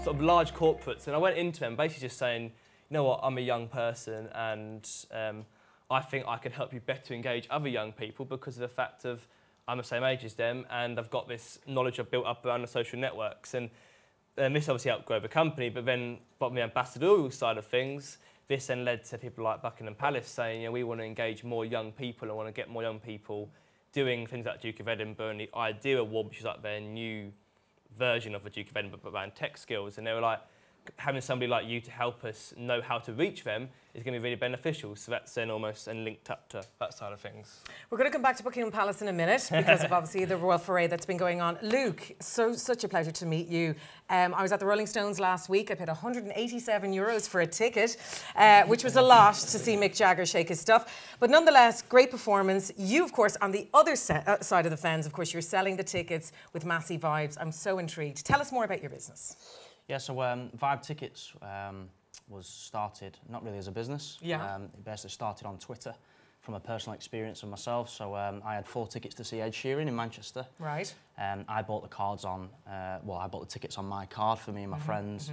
sort of large corporates, and I went into them basically just saying, you know what, I'm a young person, and I think I can help you better engage other young people because of the fact of I'm the same age as them, and I've got this knowledge I've built up around the social networks. And this obviously helped grow the company, but then from the ambassadorial side of things, this then led to people like Buckingham Palace saying, you know, we want to engage more young people and want to get more young people doing things like Duke of Edinburgh and the IDEA Award, which is like their new version of the Duke of Edinburgh, but around tech skills. And they were like, having somebody like you to help us know how to reach them is going to be really beneficial. So that's then almost linked up to that side of things. We're going to come back to Buckingham Palace in a minute because of obviously the royal foray that's been going on. Luke, such a pleasure to meet you. I was at the Rolling Stones last week. I paid €187 for a ticket, which was a lot to see Mick Jagger shake his stuff. But nonetheless, great performance. You, of course, on the other side of the fence, of course, you're selling the tickets with Massie Vibes. I'm so intrigued. Tell us more about your business. Yeah, so Vibe Tickets was started not really as a business. Yeah. It basically started on Twitter from a personal experience of myself. So I had 4 tickets to see Ed Sheeran in Manchester. Right. I bought the cards on, I bought the tickets on my card for me and my friends.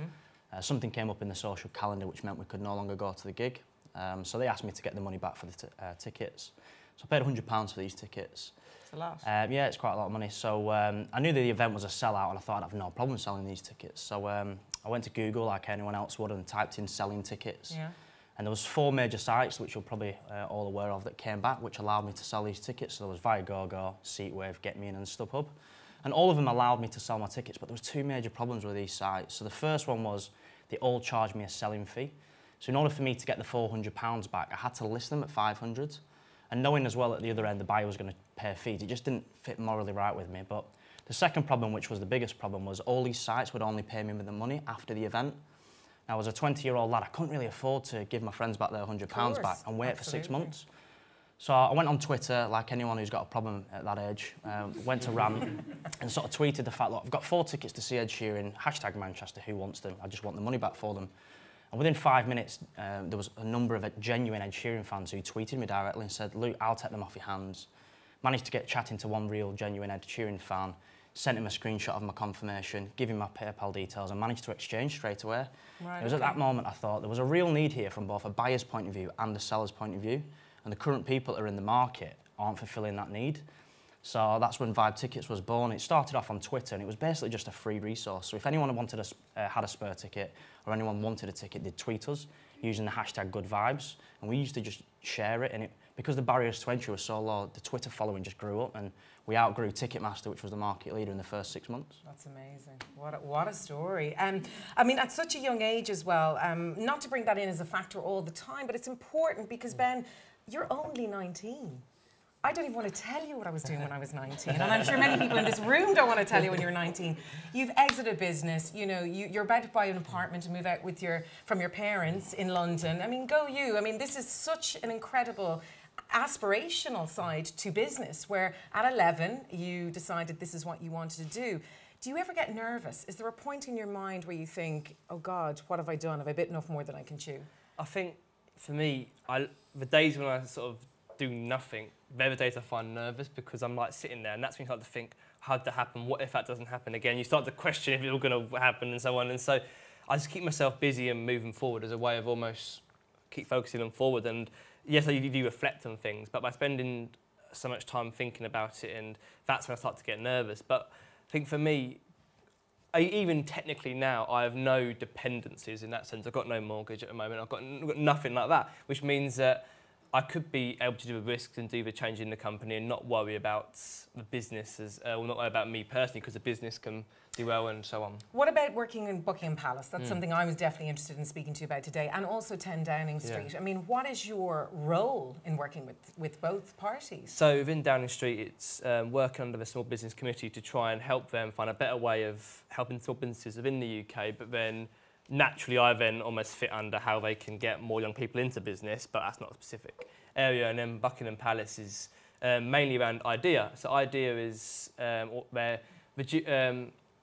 Something came up in the social calendar which meant we could no longer go to the gig. So they asked me to get the money back for the tickets. So I paid £100 for these tickets. It's a lot. Yeah, it's quite a lot of money. So I knew that the event was a sellout and I thought I'd have no problem selling these tickets. So I went to Google like anyone else would and typed in selling tickets. Yeah. And there was 4 major sites, which you're probably all aware of, that came back, which allowed me to sell these tickets. So there was Viagogo, Seatwave, Get Me In and StubHub. And all of them allowed me to sell my tickets, but there was 2 major problems with these sites. So the first one was they all charged me a selling fee. So in order for me to get the £400 back, I had to list them at £500. And knowing as well at the other end the buyer was going to pay fees, it just didn't fit morally right with me. But the second problem, which was the biggest problem, was all these sites would only pay me with the money after the event. Now, as a 20-year-old lad, I couldn't really afford to give my friends back their £100 back and wait for 6 months. So I went on Twitter, like anyone who's got a problem at that age, went to rant and sort of tweeted the fact, look, I've got 4 tickets to see Ed Sheeran, #Manchester, who wants them? I just want the money back for them. And within 5 minutes, there was a number of genuine Ed Sheeran fans who tweeted me directly and said, Luke, I'll take them off your hands. Managed to get chatting to one real, genuine Ed Sheeran fan, sent him a screenshot of my confirmation, give him my PayPal details and managed to exchange straight away. Right, it was at that moment I thought there was a real need here from both a buyer's point of view and a seller's point of view. And the current people that are in the market aren't fulfilling that need. So that's when Vibe Tickets was born. It started off on Twitter and it was basically just a free resource. So if anyone wanted had a spare ticket or anyone wanted a ticket, they'd tweet us using the #GoodVibes. And we used to just share it. And because the barriers to entry were so low, the Twitter following just grew up and we outgrew Ticketmaster, which was the market leader in the first 6 months. That's amazing. What a story. I mean, at such a young age as well, not to bring that in as a factor all the time, but it's important because, Ben, you're only 19. I don't even want to tell you what I was doing when I was 19, and I'm sure many people in this room don't want to tell you when you're 19. You've exited business, you know, you're about to buy an apartment and move out with from your parents in London. I mean, go you. I mean, this is such an incredible aspirational side to business where at 11 you decided this is what you wanted to do. Do you ever get nervous? Is there a point in your mind where you think, oh God, what have I done? Have I bitten off more than I can chew? I think for me, the days when I sort of do nothing, they're the days I find nervous because I'm like sitting there and that's when you start to think, how did that happen? What if that doesn't happen again? You start to question if it's all going to happen and so on. And so I just keep myself busy and moving forward as a way of almost keep focusing on forward. And yes, I do reflect on things, but by spending so much time thinking about it, and that's when I start to get nervous. But I think for me, even technically now, I have no dependencies in that sense. I've got no mortgage at the moment. I've got nothing like that, which means that I could be able to do the risks and do the change in the company and not worry about the business, or not worry about me personally, because the business can do well and so on. What about working in Buckingham Palace? That's something I was definitely interested in speaking to you about today, and also 10 Downing Street. I mean, what is your role in working with both parties? So within Downing Street, it's working under the Small Business Committee to try and help them find a better way of helping small businesses within the UK, but then naturally, I then almost fit under how they can get more young people into business, but that's not a specific area. And then Buckingham Palace is mainly around IDEA. So IDEA is where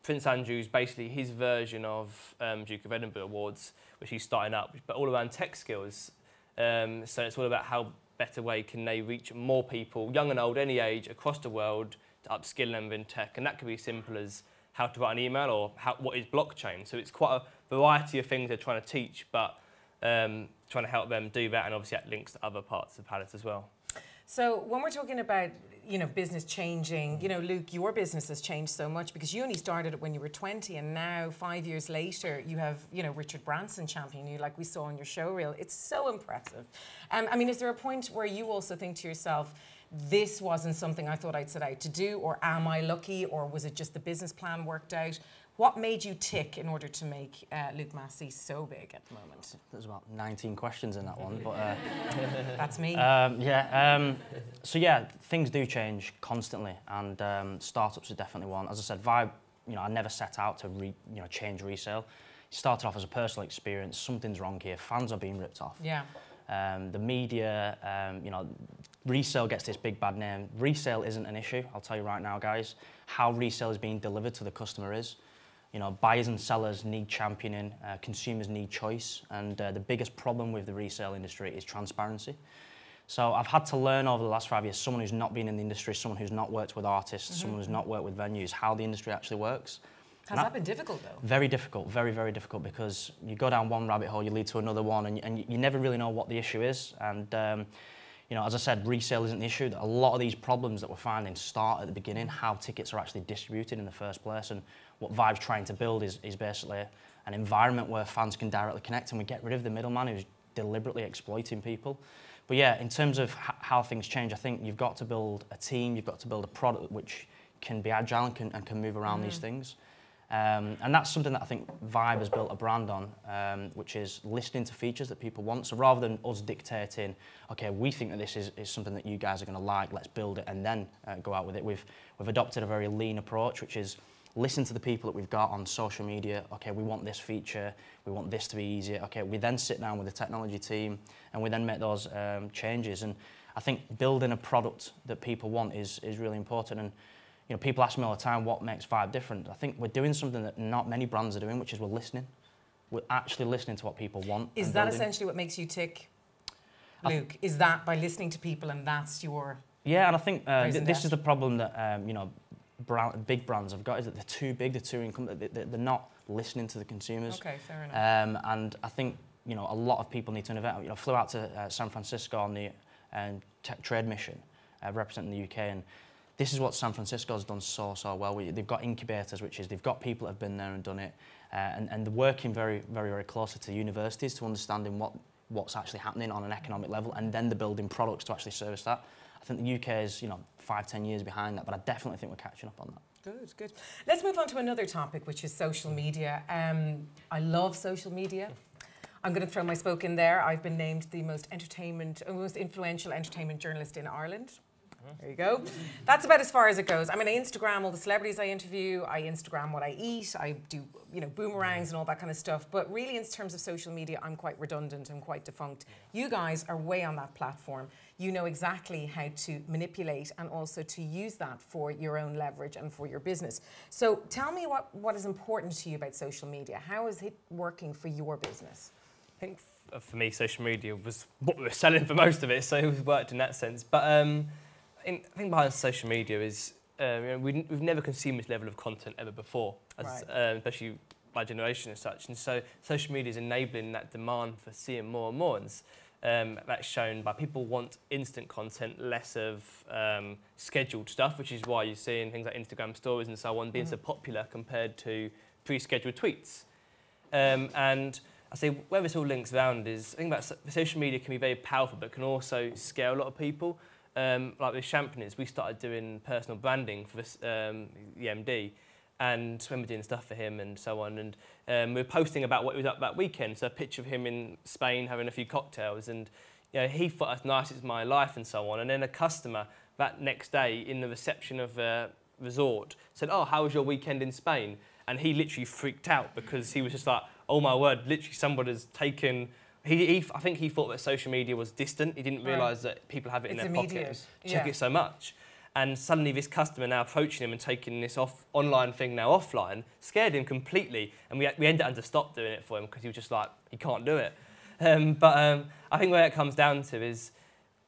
Prince Andrew's basically his version of Duke of Edinburgh Awards, which he's starting up, but all around tech skills. So it's all about how better way can they reach more people, young and old, any age, across the world, to upskill them in tech. And that could be as simple as how to write an email or what is blockchain. So it's quite a variety of things they're trying to teach, but trying to help them do that, and obviously that links to other parts of Palace as well. So when we're talking about, business changing, Luke, your business has changed so much because you only started it when you were 20, and now 5 years later you have, Richard Branson championing you like we saw on your show reel. It's so impressive. I mean, is there a point where you also think to yourself, this wasn't something I thought I'd set out to do, or am I lucky, or was it just the business plan worked out? What made you tick in order to make Luke Massie so big at the moment? There's about 19 questions in that one, but... That's me. So yeah, things do change constantly, and startups are definitely one. As I said, Vibe, I never set out to change resale. It started off as a personal experience. Something's wrong here. Fans are being ripped off. Yeah. The media, resale gets this big bad name. Resale isn't an issue, I'll tell you right now, guys. How resale is being delivered to the customer is. Buyers and sellers need championing, consumers need choice, and the biggest problem with the resale industry is transparency. So I've had to learn over the last 5 years, someone who's not been in the industry, someone who's not worked with artists, someone who's not worked with venues, how the industry actually works. Has that been difficult, though? Very difficult, very, very difficult, because you go down one rabbit hole, you lead to another one, and you never really know what the issue is. And as I said, resale isn't the issue. A lot of these problems that we're finding start at the beginning, how tickets are actually distributed in the first place, and what Vibe's trying to build is basically an environment where fans can directly connect, and we get rid of the middleman who's deliberately exploiting people. But yeah, in terms of how things change, I think you've got to build a team, you've got to build a product which can be agile and can move around these things. And that's something that I think Vibe has built a brand on, which is listening to features that people want. So rather than us dictating, okay, we think that this is something that you guys are going to like, let's build it and then go out with it. We've adopted a very lean approach, which is listen to the people that we've got on social media. Okay, we want this feature, we want this to be easier. Okay, we then sit down with the technology team and we then make those changes. And I think building a product that people want is really important. And people ask me all the time, what makes Vibe different? I think we're doing something that not many brands are doing, which is we're listening. We're actually listening to what people want. Is that essentially what makes you tick, Luke? Is that by listening to people, and that's your... Yeah, and I think this is the problem that, big brands have got, is that they're too big, they're too incumbent, they're not listening to the consumers. Okay, fair enough. And I think, a lot of people need to innovate. I flew out to San Francisco on the tech trade mission, representing the UK, and this is what San Francisco has done so well. They've got incubators, which is they've got people that have been there and done it, and they're working very, very, very closely to universities to understanding what's actually happening on an economic level, and then they're building products to actually service that. I think the UK is, 5-10 years behind that, but I definitely think we're catching up on that. Good, good. Let's move on to another topic, which is social media. I love social media. I'm going to throw my spoke in there. I've been named the most influential entertainment journalist in Ireland. There you go. That's about as far as it goes. I mean, I Instagram all the celebrities I interview. I Instagram what I eat. I do, boomerangs and all that kind of stuff. But really, in terms of social media, I'm quite redundant and quite defunct. You guys are way on that platform. You know exactly how to manipulate and also to use that for your own leverage and for your business. So tell me what is important to you about social media. How is it working for your business? I think for me, social media was what we were selling for most of it, so it worked in that sense. But I think behind social media is we've never consumed this level of content ever before, especially my generation as such. And so social media is enabling that demand for seeing more and more. And that's shown by people want instant content, less of scheduled stuff, which is why you're seeing things like Instagram stories and so on being so popular compared to pre-scheduled tweets. And I say where this all links around is, I think that social media can be very powerful, but can also scare a lot of people. Like with Championers, we started doing personal branding for this, the MD, and when we're doing stuff for him and so on, and we were posting about what he was up that weekend, so a picture of him in Spain having a few cocktails, and he thought that's nice, it's my life and so on, and then a customer that next day in the reception of a resort said, oh, how was your weekend in Spain? And he literally freaked out because he was just like, oh my word, literally somebody's taken... I think he thought that social media was distant. He didn't realise that people have it in their pockets, check it so much. And suddenly this customer now approaching him and taking this online thing now offline scared him completely. And we ended up having to stop doing it for him because he was just like, he can't do it. But I think where it comes down to is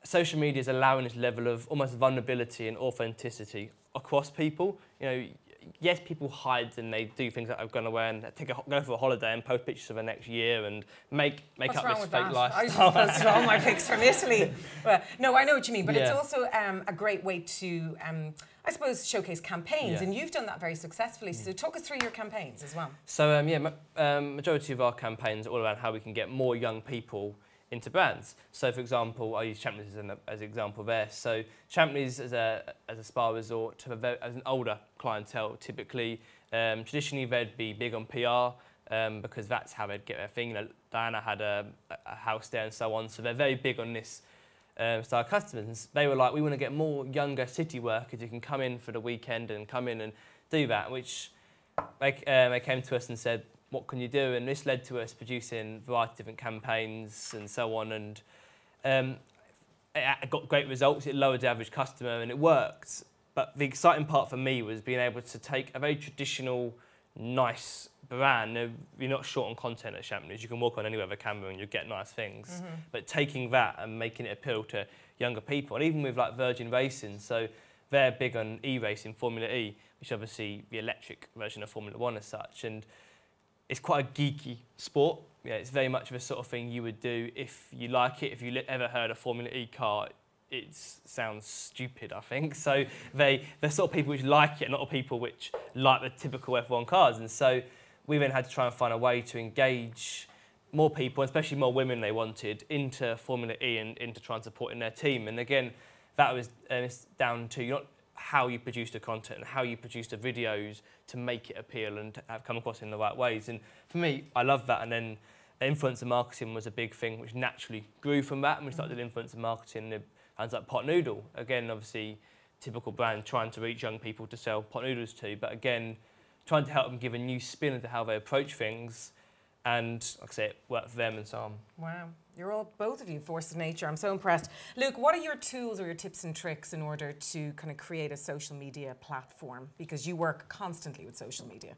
social media is allowing this level of almost vulnerability and authenticity across people. yes, people hide and they do things like I'm going away and go for a holiday and post pictures of the next year and make up this fake lifestyle. I just posted all my pics from Italy. But, no, I know what you mean, but it's also a great way to, I suppose, showcase campaigns, and you've done that very successfully. So talk us through your campaigns as well. So majority of our campaigns are all around how we can get more young people into brands. So, for example, I use Champneys as an example there. So, Champneys as a spa resort, as an older clientele, typically, traditionally they'd be big on PR because that's how they'd get their thing. You know, Diana had a house there and so on, so they're very big on this style of customers. And they were like, we want to get more younger city workers who can come in for the weekend and come in and do that, which they came to us and said, what can you do? And this led to us producing a variety of different campaigns and so on. And it got great results. It lowered the average customer and it worked. But the exciting part for me was being able to take a very traditional, nice brand. You're not short on content at Champneys. You can walk on anywhere with a camera and you'll get nice things. But taking that and making it appeal to younger people, and even with like Virgin Racing, so they're big on e-racing, Formula E, which obviously the electric version of Formula One as such. And it's quite a geeky sport. Yeah, it's very much of a sort of thing you would do if you like it. If you ever heard a Formula E car, it sounds stupid, I think. So they're sort of people which like it, not people which like the typical F1 cars. And so we then had to try and find a way to engage more people, especially more women they wanted, into Formula E and into trying to support in their team. And again, that was it's down to not how you produce the content and how you produce the videos to make it appeal and to have come across in the right ways. And for me, I love that. And then influencer marketing was a big thing, which naturally grew from that. And we started influencer marketing in hands like Pot Noodle. Again, obviously, typical brand trying to reach young people to sell pot noodles to. But again, trying to help them give a new spin into how they approach things. And like I say, it worked for them and so on. Wow. You're all, both of you, force of nature. I'm so impressed. Luke, what are your tools or your tips and tricks in order to kind of create a social media platform? Because you work constantly with social media.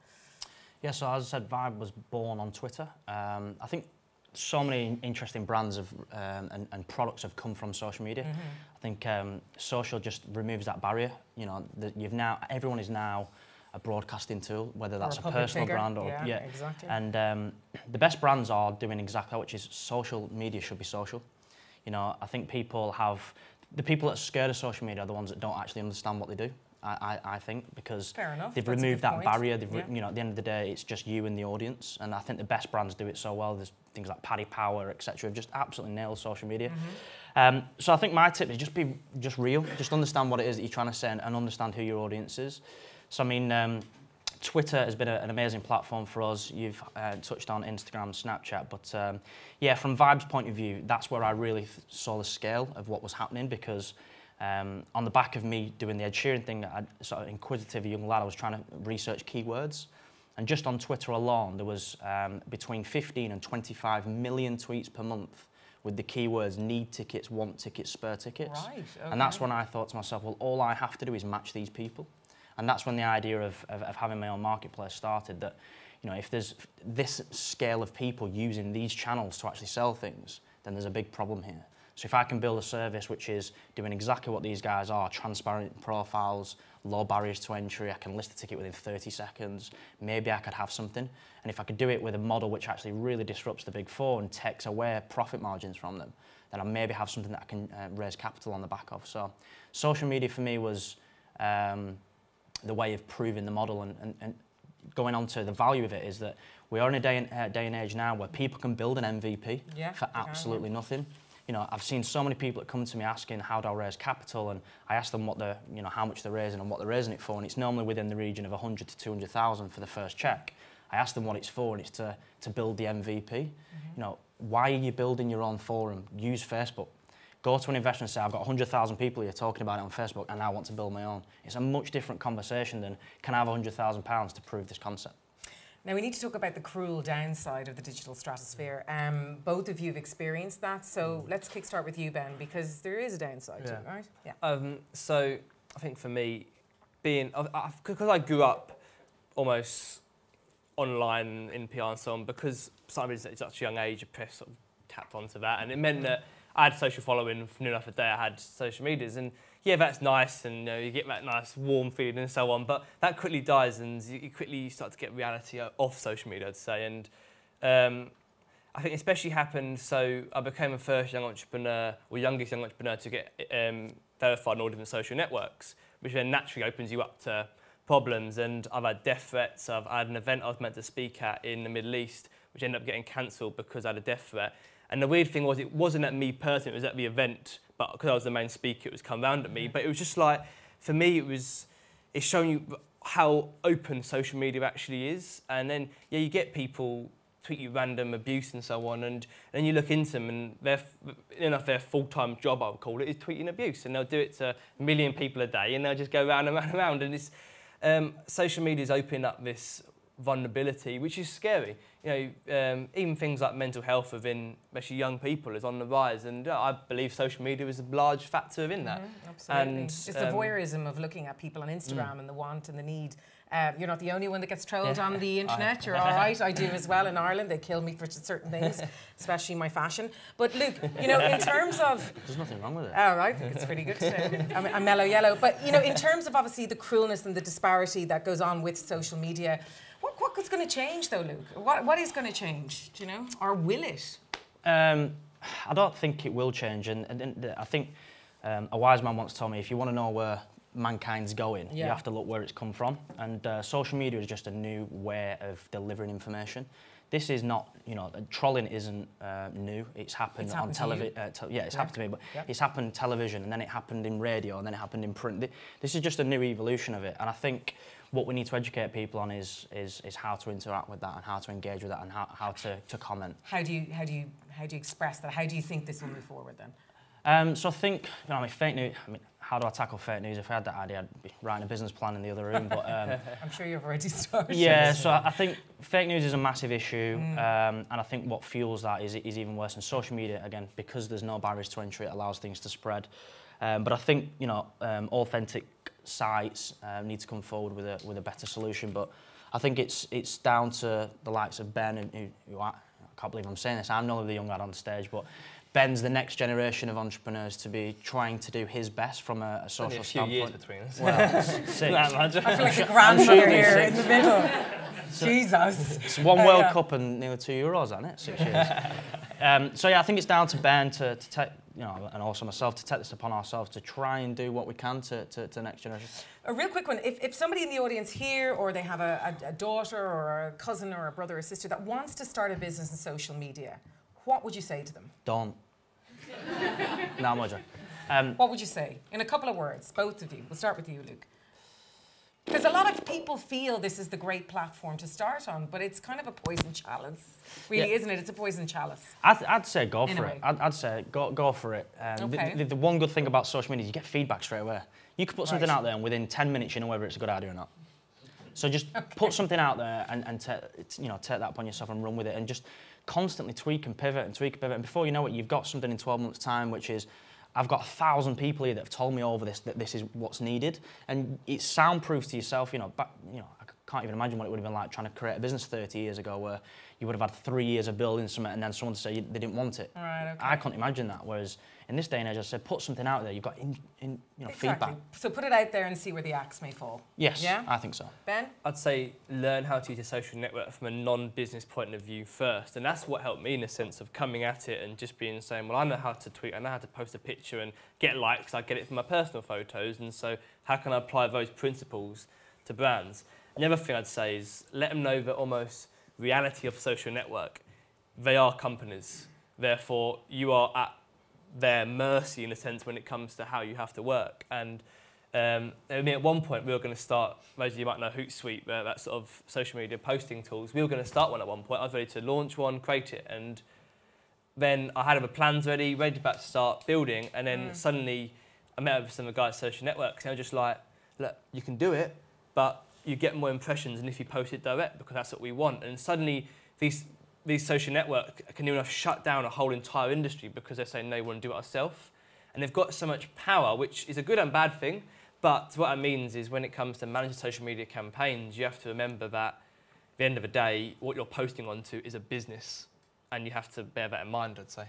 Yeah, so as I said, Vibe was born on Twitter. I think so many interesting brands and products have come from social media. I think social just removes that barrier. You know, everyone is now a broadcasting tool, whether that's a personal brand or exactly. And the best brands are doing exactly that, which is social media should be social. You know, I think the people that are scared of social media are the ones that don't actually understand what they do. I think because they've removed that barrier. You know, at the end of the day, it's just you and the audience, and I think the best brands do it so well. There's things like Paddy Power, etc. Have just absolutely nailed social media. So I think my tip is just be real. Just understand what it is that you're trying to say and understand who your audience is. So I mean, Twitter has been an amazing platform for us. You've touched on Instagram, Snapchat, but yeah, from Vibe's point of view, that's where I really saw the scale of what was happening because on the back of me doing the Ed Sheeran thing, I sort of inquisitive young lad, I was trying to research keywords. And just on Twitter alone, there was between 15 and 25 million tweets per month with the keywords need tickets, want tickets, spare tickets. Right, okay. And that's when I thought to myself, well, all I have to do is match these people. And that's when the idea of having my own marketplace started, that, you know, if there's this scale of people using these channels to actually sell things, then there's a big problem here. So if I can build a service which is doing exactly what these guys are, transparent profiles, low barriers to entry, I can list a ticket within 30 seconds, maybe I could have something. And if I could do it with a model which actually really disrupts the big four and takes away profit margins from them, then I maybe have something that I can raise capital on the back of. So social media for me was the way of proving the model, and going on to the value of it is that we are in a day and age now where people can build an MVP for absolutely nothing. You know, I've seen so many people that come to me asking how do I raise capital, and I ask them what how much they're raising and what they're raising it for, and it's normally within the region of 100 to 200,000 for the first check. I ask them what it's for, and it's to build the MVP. You know, why are you building your own forum? Use Facebook. Go to an investor and say, I've got 100,000 people here talking about it on Facebook and I want to build my own. It's a much different conversation than, can I have £100,000 to prove this concept? Now, we need to talk about the cruel downside of the digital stratosphere. Both of you have experienced that, so let's kickstart with you, Ben, because there is a downside to it, right? Yeah. So I think for me, because I grew up almost online in PR and so on, because for some reason at such a young age, a press sort of tapped onto that, and it meant that I had social following from enough a day. I had social medias, and yeah, that's nice, and you get that nice warm feeling and so on. But that quickly dies, and you quickly start to get reality of social media, I'd say. And I think especially happened. So I became the first young entrepreneur, or youngest young entrepreneur, to get verified on all different social networks, which then naturally opens you up to problems. And I've had death threats. I've had an event I was meant to speak at in the Middle East, which ended up getting cancelled because I had a death threat. And the weird thing was, it wasn't at me personally, it was at the event, but because I was the main speaker, it was come round at me. But it was just like, for me, it's showing you how open social media actually is. And then, yeah, you get people tweet you random abuse and so on, and then you look into them, and their full-time job, I would call it, is tweeting abuse. And they'll do it to a million people a day, and they'll just go round and round and round. And it's, social media's opening up this vulnerability, which is scary. Even things like mental health within, especially young people, is on the rise, and I believe social media is a large factor in that. Absolutely. And it's the voyeurism of looking at people on Instagram and the want and the need. You're not the only one that gets trolled on the internet. You're all right. I do as well in Ireland. They kill me for certain things, especially my fashion. But Luke, in terms of... There's nothing wrong with it. Oh, right. I think it's pretty good today. I'm mellow yellow. But, in terms of obviously the cruelness and the disparity that goes on with social media, what's going to change though, Luke? What is going to change, do you know? Or will it? I don't think it will change. And I think a wise man once told me, if you want to know where mankind's going, you have to look where it's come from. And social media is just a new way of delivering information. This is not, trolling isn't new. It's happened on television. It's happened to me, but it's happened television, and then it happened in radio, and then it happened in print. This is just a new evolution of it. And I think what we need to educate people on is how to interact with that, and how to engage with that, and how to comment. How do you express that? How do you think this will move forward then? So I think, fake news. How do I tackle fake news? If I had that idea, I'd be writing a business plan in the other room. But I'm sure you've already started. Yeah. So I think fake news is a massive issue, and I think what fuels that is even worse. And social media, again, because there's no barriers to entry, it allows things to spread. But I think authentic sites need to come forward with a better solution. But I think it's down to the likes of Ben, and who I can't believe I'm saying this. I'm not the young lad on the stage, but Ben's the next generation of entrepreneurs to be trying to do his best from a social standpoint. Only a few years between us. Well, 6. I feel like the grandmother here in the middle. Jesus. It's one World Cup and nearly 2 Euros, isn't it? 6 years. So yeah, I think it's down to Ben to take, and also myself, to take this upon ourselves to try and do what we can to the next generation. A real quick one. If somebody in the audience here, or they have a daughter or a cousin or a brother or sister that wants to start a business in social media, what would you say to them? Don't. No, I'm not joking. What would you say? In a couple of words, both of you. We'll start with you, Luke. Because a lot of people feel this is the great platform to start on, but it's kind of a poison chalice. Really, isn't it? It's a poison chalice. I'd say go for it. I'd say go for it. The one good thing about social media is you get feedback straight away. You could put something out there, and within 10 minutes you know whether it's a good idea or not. So just put something out there and take that upon yourself and run with it, and just constantly tweak and pivot and tweak and pivot. And before you know it, you've got something in 12 months' time, which is, I've got 1,000 people here that have told me over this, that this is what's needed. And it's soundproof to yourself. I can't even imagine what it would have been like trying to create a business 30 years ago, where you would have had 3 years of building something and then someone to say they didn't want it. Right, okay. I couldn't imagine that. Whereas in this day and age, I said, put something out there. You've got feedback. So put it out there and see where the axe may fall. Yes, yeah? I think so. Ben? I'd say learn how to use a social network from a non-business point of view first. And that's what helped me in the sense of coming at it and just saying, well, I know how to tweet, I know how to post a picture and get likes. I get it from my personal photos. And so how can I apply those principles to brands? The other thing I'd say is let them know the almost reality of social network. They are companies. Therefore, you are at their mercy in a sense when it comes to how you have to work. And at one point we were going to start, those of you might know Hootsuite, that sort of social media posting tools. We were going to start one at one point. I was ready to launch one, create it, and then I had the plans ready about to start building, and then suddenly I met with some of the guys at social networks, and they were just like, look, you can do it, but you get more impressions than if you post it direct, because that's what we want. And suddenly these social networks can even shut down a whole entire industry because they're saying, no, we want to do it ourselves. And they've got so much power, which is a good and bad thing. But what that means is when it comes to managing social media campaigns, you have to remember that at the end of the day, what you're posting onto is a business. and you have to bear that in mind, I'd say.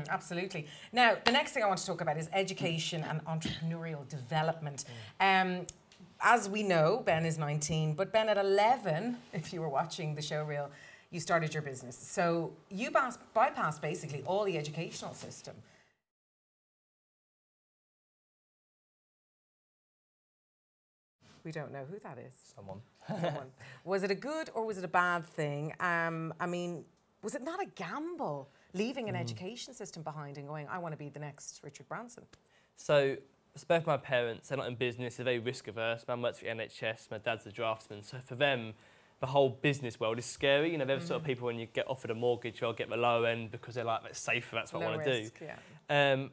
Absolutely. Now, the next thing I want to talk about is education and entrepreneurial development. As we know, Ben is 19, but Ben, at 11, if you were watching the show reel, you started your business. So you bypassed basically all the educational system. We don't know who that is. Someone. Was it a good or was it a bad thing? I mean, was it not a gamble leaving an education system behind and going, I want to be the next Richard Branson? So, both my parents, they're not in business, they're very risk averse. Mum works for the NHS, my dad's a draftsman. So for them, the whole business world is scary. You know, they're the sort of people when you get offered a mortgage, I'll get the lower end because they're like, that's safer, that's what I want to do. Yeah.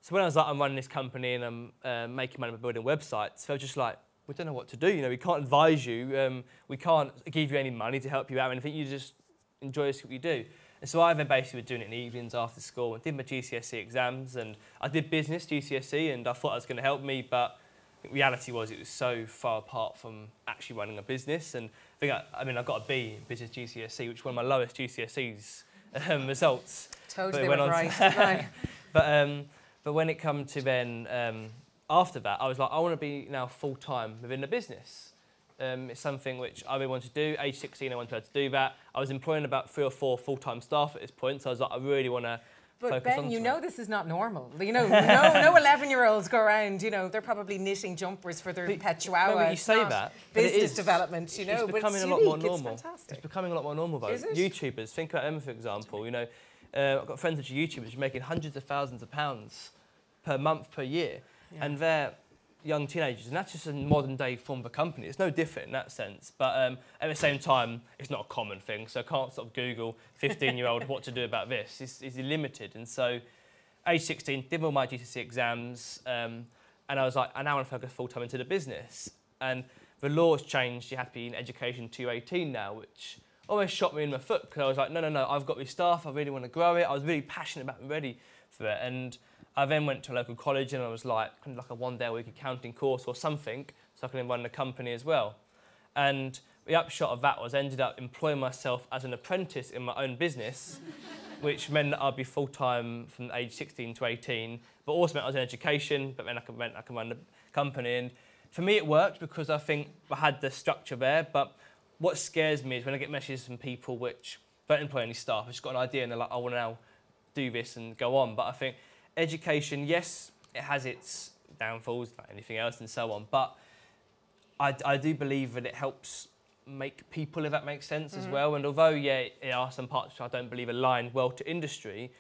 So when I was like, I'm running this company and I'm making money by building websites, they were just like, we don't know what to do. You know, we can't advise you. We can't give you any money to help you out or anything. You just enjoy what you do. And so I then basically was doing it in the evenings after school and did my GCSE exams, and I did business GCSE and I thought it was going to help me, but the reality was it was so far apart from actually running a business. And I mean, I got a B in business GCSE, which was one of my lowest GCSEs results. Totally right. But when it come to then after that, I was like, I want to be now full-time within the business. It's something which I really wanted to do. Age 16, I wanted to be able to do that. I was employing about 3 or 4 full-time staff at this point, so I was like, I really want to focus on Ben, you know this is not normal. You know, no 11-year-olds go around, you know, they're probably knitting jumpers for their pet chihuahua. No, but you say that, business development, you know, it's becoming but a lot more normal. It's fantastic. It's becoming a lot more normal, though. Is it? YouTubers, think about Emma, for example. You know, I've got friends which are YouTubers making hundreds of thousands of pounds per month, per year, and they're young teenagers, and that's just a modern day form of a company. It's no different in that sense, but at the same time, it's not a common thing, so I can't sort of Google 15-year-old what to do about this. It's limited, and so age 16, did all my GCSE exams, and I was like, I now want to focus full-time into the business. And the law's changed, you have to be in education to 18 now, which almost shot me in the foot, because I was like, no, I've got this staff, I really want to grow it. I was really passionate about it and ready for it. And I then went to a local college and I was like, kind of like a 1-day-a-week accounting course or something, so I can run the company as well. And the upshot of that was I ended up employing myself as an apprentice in my own business, which meant that I'd be full-time from age 16 to 18, but also meant I was in education, but then I could run the company. And for me, it worked because I think I had the structure there, but what scares me is when I get messages from people which don't employ any staff, I've just got an idea and they're like, I want to now do this and go on. But I think education, yes, it has its downfalls, like anything else and so on, but I do believe that it helps make people, if that makes sense, as well. And although, yeah, there are some parts which I don't believe align well to industry,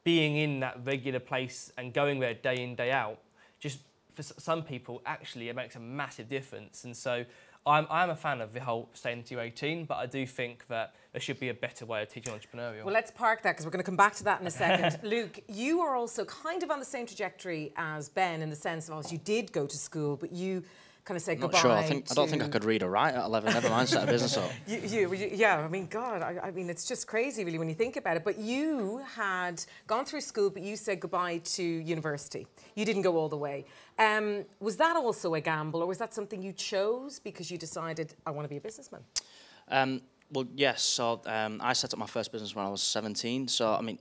being in that regular place and going there day in, day out, just for some people, actually, it makes a massive difference. And so I'm a fan of the whole staying to 18, but I do think that there should be a better way of teaching entrepreneurial. Well, let's park that because we're going to come back to that in a second. Luke, you are also kind of on the same trajectory as Ben in the sense of, obviously, you did go to school, but you kind of said goodbye. Not sure. I don't think I could read or write at 11. Never mind set a business up. Yeah. I mean, God. I mean, it's just crazy, really, when you think about it. But you had gone through school, but you said goodbye to university. You didn't go all the way. Was that also a gamble, or was that something you chose because you decided I want to be a businessman? Well, yes. So I set up my first business when I was 17. So I mean,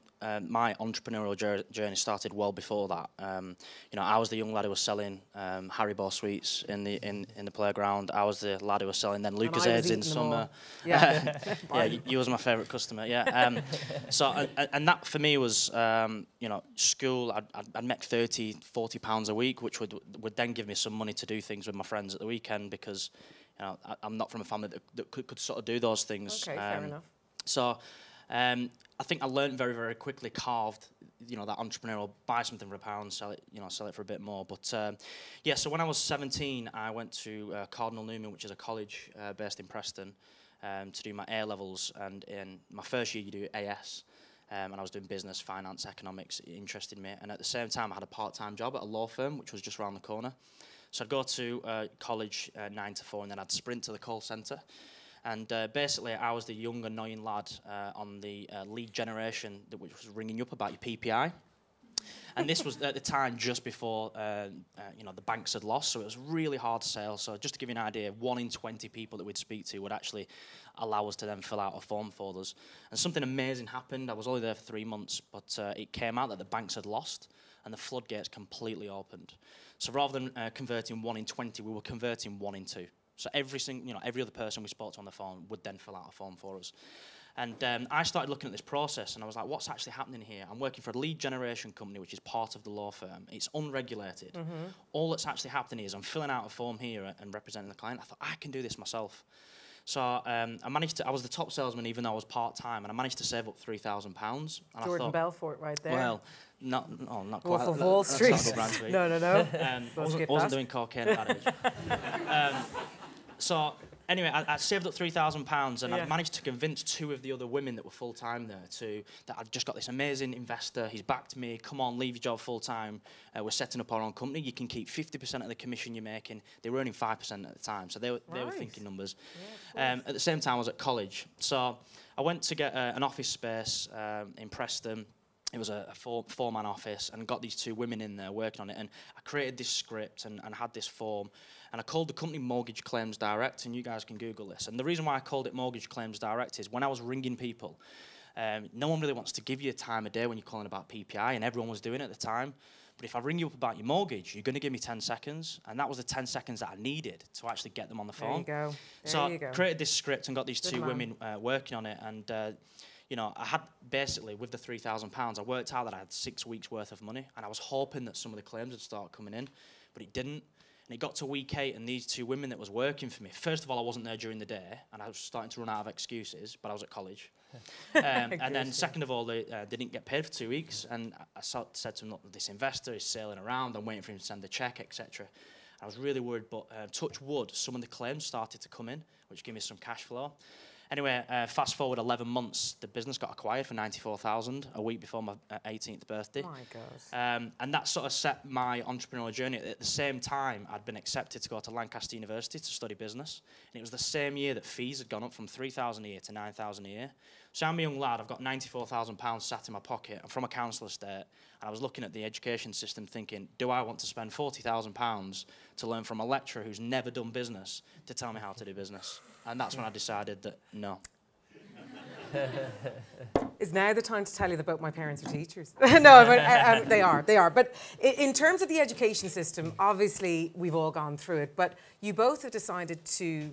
my entrepreneurial journey started well before that. You know, I was the young lad who was selling Haribo sweets in the playground. I was the lad who was selling then Lucasades in summer. Yeah, yeah, you was my favourite customer. Yeah. So and that for me was you know, school. I'd make £30–40 a week, which would then give me some money to do things with my friends at the weekend because, you know, I'm not from a family that could sort of do those things. Okay, fair enough. So I think I learned very, very quickly, carved, you know, that entrepreneurial, buy something for £1, sell it for a bit more. But yeah, so when I was 17, I went to Cardinal Newman, which is a college based in Preston, to do my A-levels. And in my first year, you do AS. And I was doing business, finance, economics. It interested me. And at the same time, I had a part-time job at a law firm, which was just around the corner. So I'd go to college 9 to 4, and then I'd sprint to the call centre. And basically, I was the young, annoying lad on the lead generation which was ringing you up about your PPI. And this was at the time just before you know, the banks had lost, so it was really hard to sell. So just to give you an idea, 1 in 20 people that we'd speak to would actually allow us to then fill out a form for us. And something amazing happened. I was only there for 3 months, but it came out that the banks had lost and the floodgates completely opened. So rather than converting 1 in 20, we were converting 1 in 2. So every other person we spoke to on the phone would then fill out a form for us. And I started looking at this process, and I was like, what's actually happening here? I'm working for a lead generation company, which is part of the law firm. It's unregulated. All that's actually happening is I'm filling out a form here and representing the client. I thought, I can do this myself. So I was the top salesman even though I was part-time, and I managed to save up £3,000. Jordan Belfort right there. Well, not quite. Wolf of Wall Street. No. I wasn't doing cocaine at that age. So anyway, I saved up £3,000, and I managed to convince 2 of the other women that were full-time there that I'd just got this amazing investor. He's backed me. Come on, leave your job full-time. We're setting up our own company. You can keep 50% of the commission you're making. They were earning 5% at the time, so they were thinking numbers. Yeah, at the same time, I was at college. So I went to get an office space in Preston. It was a four-man office, and got these 2 women in there working on it. And I created this script and had this form. And I called the company Mortgage Claims Direct, and you guys can Google this. And the reason why I called it Mortgage Claims Direct is when I was ringing people, no one really wants to give you a time of day when you're calling about PPI, and everyone was doing it at the time. But if I ring you up about your mortgage, you're going to give me 10 seconds. And that was the 10 seconds that I needed to actually get them on the phone. There you go. So I created this script and got these 2 women working on it. And you know, I had basically, with the £3,000, I worked out that I had 6 weeks worth of money, and I was hoping that some of the claims would start coming in, but it didn't. And it got to week 8, and these 2 women that was working for me, first of all, I wasn't there during the day, and I was starting to run out of excuses, but I was at college. And then second of all, they didn't get paid for 2 weeks, and I said to them, look, this investor is sailing around, I'm waiting for him to send a check, etc. I was really worried, but touch wood, some of the claims started to come in, which gave me some cash flow. Anyway, fast forward 11 months, the business got acquired for $94,000 a week before my 18th birthday. My God. And that sort of set my entrepreneurial journey. At the same time, I'd been accepted to go to Lancaster University to study business. And it was the same year that fees had gone up from $3,000 a year to $9,000 a year. So I'm a young lad, I've got £94,000 sat in my pocket. I'm from a council estate, and I was looking at the education system thinking, do I want to spend £40,000 to learn from a lecturer who's never done business to tell me how to do business? And that's when I decided that, no. Is now the time to tell you that both my parents are teachers? No, I mean, they are. But in terms of the education system, obviously we've all gone through it, but you both have decided to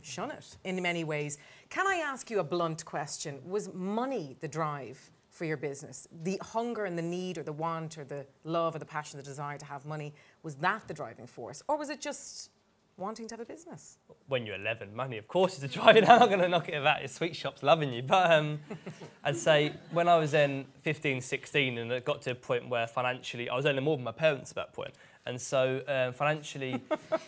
shun it in many ways. Can I ask you a blunt question? Was money the drive for your business? The hunger and the need or the want or the love or the passion, the desire to have money, was that the driving force? Or was it just wanting to have a business? When you're 11, money, of course, is the driving. I'm not going to knock it about. Your sweet shop's loving you. But I'd say when I was then 15, 16, and it got to a point where financially, I was earning more than my parents at that point. And so financially,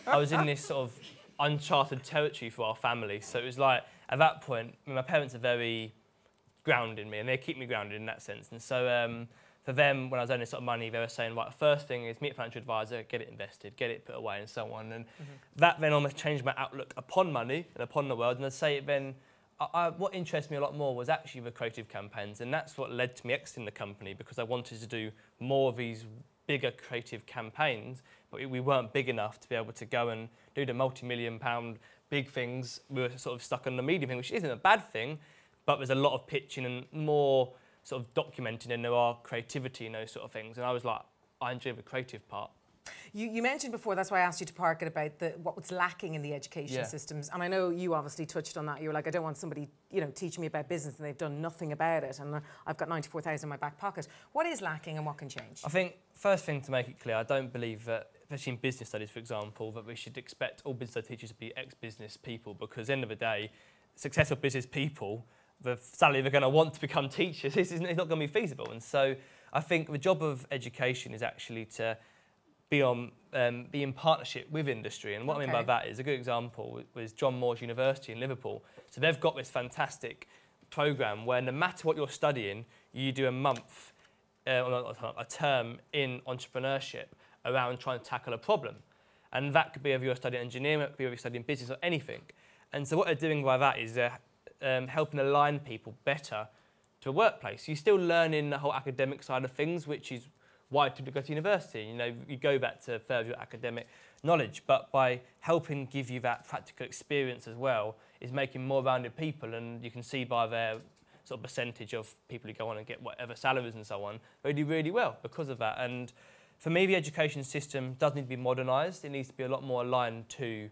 I was in this sort of uncharted territory for our family. So it was like, at that point, I mean, my parents are very grounded me, and they keep me grounded in that sense. And so for them, when I was earning sort of money, they were saying, right, the first thing is meet a financial advisor, get it invested, get it put away, and so on. And that then almost changed my outlook upon money and upon the world. And I'd say then, what interests me a lot more was actually the creative campaigns, and that's what led to me exiting the company, because I wanted to do more of these bigger creative campaigns, but we weren't big enough to be able to go and do the multi-million-pound big things. We were sort of stuck on the medium thing, which isn't a bad thing, but there's a lot of pitching and more sort of documenting than there are creativity and those sort of things. And I was like, I enjoy the creative part. You mentioned before, that's why I asked you to park it, about what was lacking in the education systems. And I know you obviously touched on that. You were like, I don't want somebody, teaching me about business and they've done nothing about it. And I've got 94,000 in my back pocket. What is lacking and what can change? I think, first thing to make it clear, I don't believe that, especially in business studies, for example, that we should expect all business study teachers to be ex-business people, because at the end of the day, successful business people, the salary they're going to want to become teachers, it's not going to be feasible. And so I think the job of education is actually to be in partnership with industry. And what I mean by that is, a good example was John Moores University in Liverpool. So they've got this fantastic programme where no matter what you're studying, you do a month, a term in entrepreneurship around trying to tackle a problem. And that could be whether you're studying engineering, it could be whether you're studying business or anything. And so what they're doing by that is they're helping align people better to a workplace. You're still learning the whole academic side of things, which is why to go to university. You know, you go back to further your academic knowledge, but by helping give you that practical experience as well, is making more rounded people, and you can see by their sort of percentage of people who go on and get whatever salaries and so on, they do really well because of that. And for me, the education system does need to be modernised. It needs to be a lot more aligned to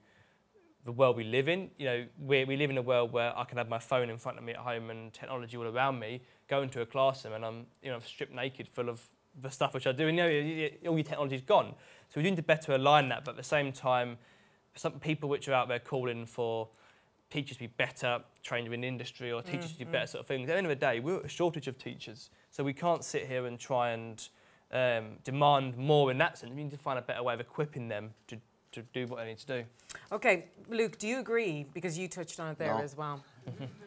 the world we live in. You know, we live in a world where I can have my phone in front of me at home and technology all around me, go into a classroom and I'm, you know, stripped naked full of the stuff which I do, and you know, all your technology's gone. So we need to better align that, but at the same time, some people which are out there calling for teachers to be better trained in industry or teachers to do better sort of things. At the end of the day, we're at a shortage of teachers, so we can't sit here and try and demand more in that sense. We need to find a better way of equipping them to do what they need to do. Okay, Luke, do you agree? Because you touched on it there as well.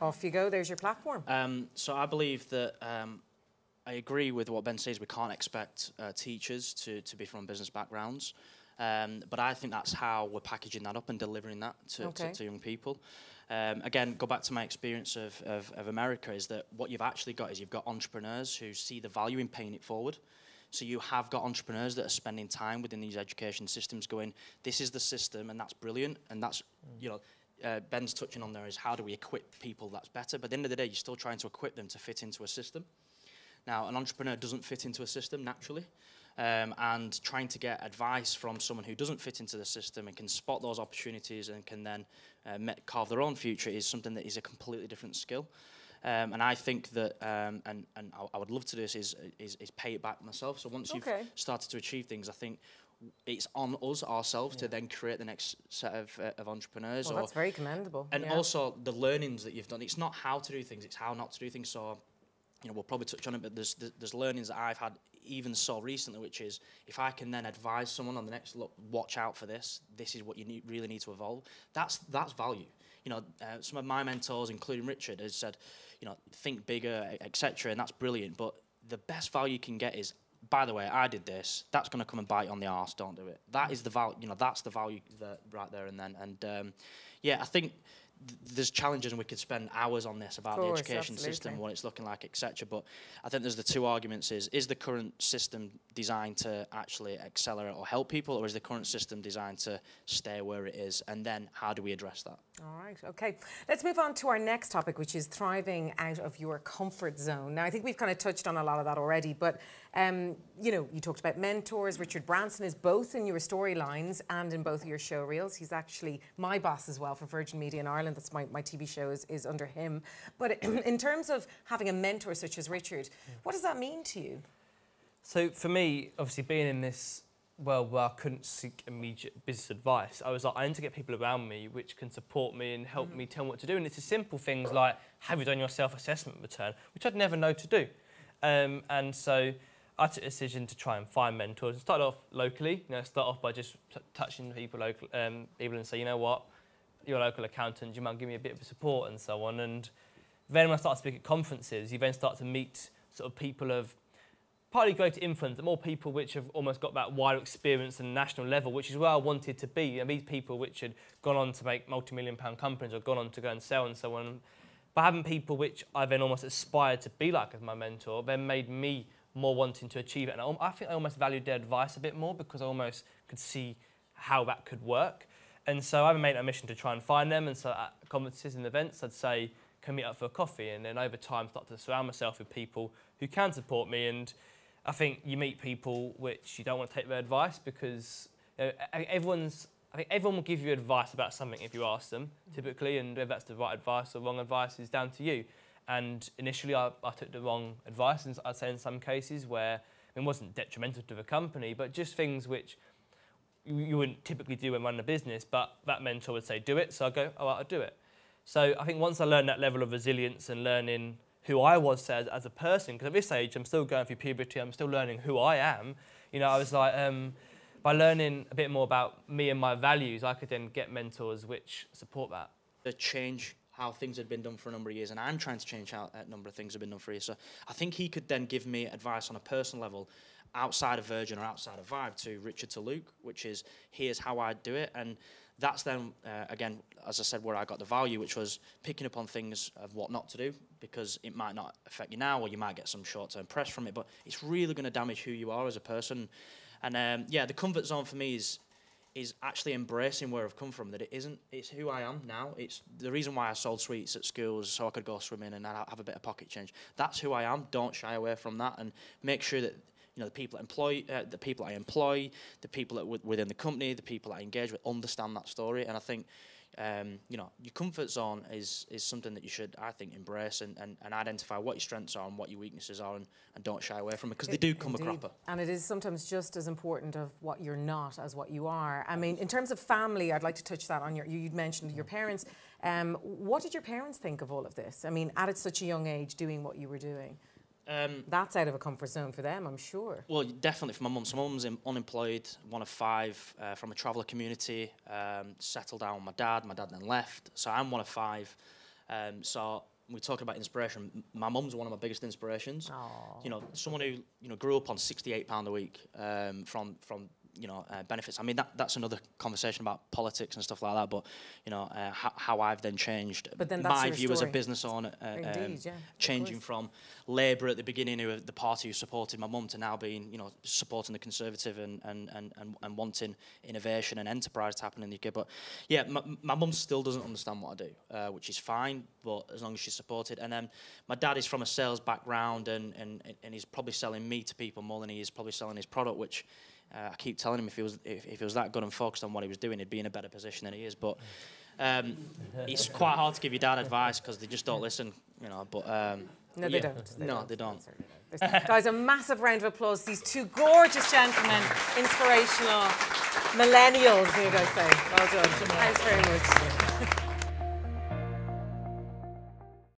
Off you go, there's your platform. So I believe that I agree with what Ben says. We can't expect teachers to be from business backgrounds. But I think that's how we're packaging that up and delivering that to young people. Again, go back to my experience of America, is that what you've actually got is you've got entrepreneurs who see the value in paying it forward. So you have got entrepreneurs that are spending time within these education systems going, this is the system and that's brilliant. And that's, you know, Ben's touching on there is how do we equip people that's better. But at the end of the day, you're still trying to equip them to fit into a system. Now, an entrepreneur doesn't fit into a system naturally. And trying to get advice from someone who doesn't fit into the system and can spot those opportunities and can then carve their own future is something that is a completely different skill. And I think that, and I would love to do this, is pay it back myself. So once you've started to achieve things, I think it's on us ourselves to then create the next set of entrepreneurs. Well, that's very commendable. And also the learnings that you've done. It's not how to do things, it's how not to do things. So, you know, we'll probably touch on it, but there's learnings that I've had even so recently, which is if I can then advise someone on the next look, watch out for this. This is what you really need to evolve. That's value. You know, some of my mentors, including Richard, has said, you know, think bigger, etc., and that's brilliant. But the best value you can get is, by the way, I did this. That's going to come and bite you on the arse. Don't do it. That is the value. You know, that's the value right there and then. And yeah, I think there's challenges, and we could spend hours on this about the education system, what it's looking like, etc. But I think there's the two arguments: is the current system designed to actually accelerate or help people, or is the current system designed to stay where it is? And then how do we address that? All right, okay. Let's move on to our next topic, which is thriving out of your comfort zone. Now, I think we've kind of touched on a lot of that already, but you know, you talked about mentors. Richard Branson is both in your storylines and in both of your show reels. He's actually my boss as well for Virgin Media in Ireland. That's my TV show is under him. But in terms of having a mentor such as Richard, what does that mean to you? So for me, obviously being in this world where I couldn't seek immediate business advice, I was like, I need to get people around me which can support me and help me tell me what to do. And it's the simple things like, have you done your self-assessment return, which I'd never know to do. And so I took a decision to try and find mentors and start off locally. You know, start off by just touching people and say, you know what, you're a local accountant, do you mind giving me a bit of support and so on. And then when I started speaking at conferences, you then start to meet sort of people of partly greater influence, but more people which have almost got that wider experience and national level, which is where I wanted to be. And these people which had gone on to make multi-million-pound companies or gone on to go and sell and so on. But having people which I then almost aspired to be like as my mentor then made me more wanting to achieve it. And I think I almost valued their advice a bit more because I almost could see how that could work. And so I made it a mission to try and find them. And so at conferences and events, I'd say, can meet up for a coffee. And then over time, start to surround myself with people who can support me. And I think you meet people which you don't want to take their advice because you know, I think everyone will give you advice about something if you ask them, typically. And whether that's the right advice or wrong advice is down to you. And initially, I took the wrong advice, and I'd say in some cases where it wasn't detrimental to the company, but just things which you wouldn't typically do when running a business, but that mentor would say, do it, so I go, oh, I'll do it. So I think once I learned that level of resilience and learning who I was as a person, because at this age, I'm still going through puberty, I'm still learning who I am, you know, I was like, by learning a bit more about me and my values, I could then get mentors which support that. To change how things had been done for a number of years, and I'm trying to change how a number of things have been done for years. So I think he could then give me advice on a personal level outside of Virgin or outside of Vibe to Richard to Luke, which is, here's how I do it. And that's then, again, as I said, where I got the value, which was picking up on things of what not to do, because it might not affect you now, or you might get some short-term press from it, but it's really going to damage who you are as a person. And yeah, the comfort zone for me is actually embracing where I've come from, that it's who I am now. It's the reason why I sold sweets at schools, so I could go swimming and have a bit of pocket change. That's who I am. Don't shy away from that, and make sure that the people I employ, the people that within the company, the people that I engage with understand that story. And I think, your comfort zone is something that you should, I think, embrace and identify what your strengths are and what your weaknesses are, and don't shy away from it, because they do come a cropper. And it is sometimes just as important of what you're not as what you are. I mean, in terms of family, I'd like to touch that on you'd mentioned your parents. What did your parents think of all of this? I mean, at such a young age, doing what you were doing. That's out of a comfort zone for them, I'm sure. Well, definitely for my mum. So my mum's unemployed, one of 5, from a traveller community, settled down with my dad then left. So I'm one of 5. So we talk about inspiration. My mum's one of my biggest inspirations. Aww. Someone who grew up on £68 a week from benefits. I mean, that's another conversation about politics and stuff like that, but how I've then changed my view as a business owner, changing from Labour at the beginning, who were the party who supported my mum, to now being supporting the Conservative and wanting innovation and enterprise to happen in the UK. But yeah, my mum still doesn't understand what I do, which is fine, but as long as she's supported. And then my dad is from a sales background, and he's probably selling me to people more than he is probably selling his product, which I keep telling him if he was that good and focused on what he was doing, he'd be in a better position than he is. But it's quite hard to give your dad advice, because they just don't listen, But no, they don't. They don't. Guys, a massive round of applause. These 2 gorgeous gentlemen, inspirational millennials, you guys say. Well done. Thanks very much.